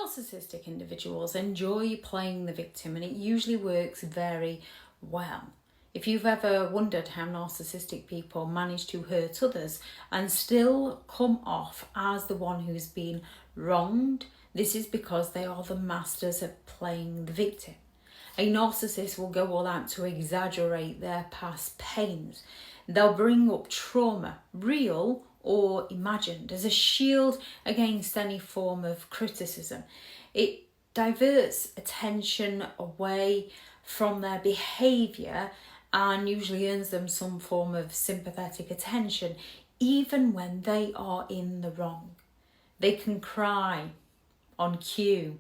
Narcissistic individuals enjoy playing the victim, and it usually works very well. If you've ever wondered how narcissistic people manage to hurt others and still come off as the one who's been wronged, this is because they are the masters at playing the victim. A narcissist will go all out to exaggerate their past pains. They'll bring up trauma, real or imagined, as a shield against any form of criticism. It diverts attention away from their behaviour and usually earns them some form of sympathetic attention, even when they are in the wrong. They can cry on cue.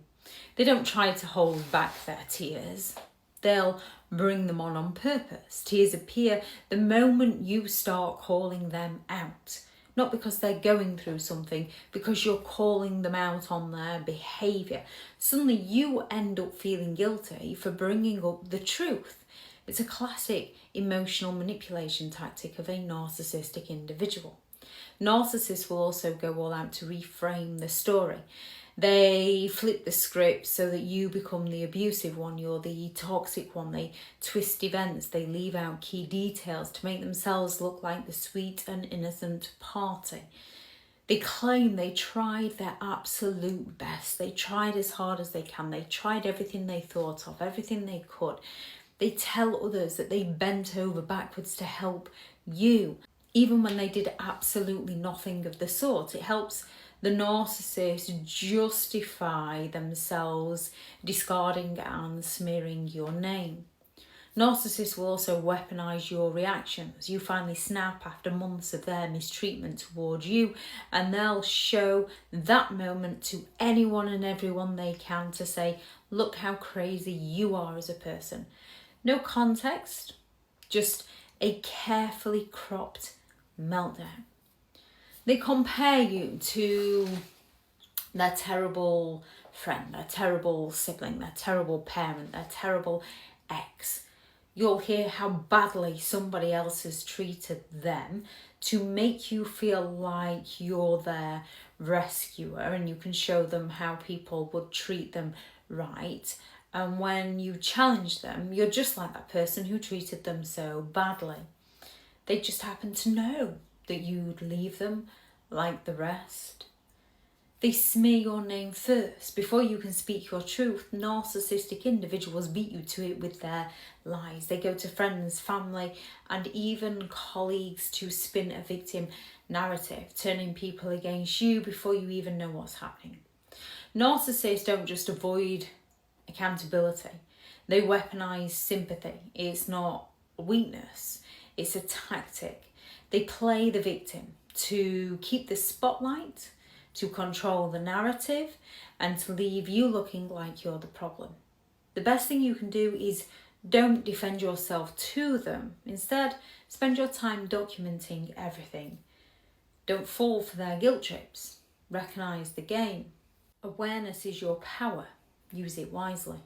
They don't try to hold back their tears. They'll bring them on purpose. Tears appear the moment you start calling them out. Not because they're going through something, because you're calling them out on their behaviour. Suddenly you end up feeling guilty for bringing up the truth. It's a classic emotional manipulation tactic of a narcissistic individual. Narcissists will also go all out to reframe the story. They flip the script so that you become the abusive one, you're the toxic one. They twist events, they leave out key details to make themselves look like the sweet and innocent party. They claim they tried their absolute best. They tried as hard as they can. They tried everything they thought of, everything they could. They tell others that they bent over backwards to help you, even when they did absolutely nothing of the sort. It helps the narcissist justify themselves discarding and smearing your name. Narcissists will also weaponize your reactions. You finally snap after months of their mistreatment towards you, and they'll show that moment to anyone and everyone they can to say, look how crazy you are as a person. No context, just a carefully cropped meltdown. They compare you to their terrible friend, their terrible sibling, their terrible parent, their terrible ex. You'll hear how badly somebody else has treated them to make you feel like you're their rescuer, and you can show them how people would treat them right. And when you challenge them, you're just like that person who treated them so badly. They just happen to know that you'd leave them like the rest. They smear your name first. Before you can speak your truth, narcissistic individuals beat you to it with their lies. They go to friends, family, and even colleagues to spin a victim narrative, turning people against you before you even know what's happening. Narcissists don't just avoid accountability. They weaponize sympathy. It's not weakness, it's a tactic. They play the victim to keep the spotlight, to control the narrative, and to leave you looking like you're the problem. The best thing you can do is don't defend yourself to them. Instead, spend your time documenting everything. Don't fall for their guilt trips. Recognize the game. Awareness is your power. Use it wisely.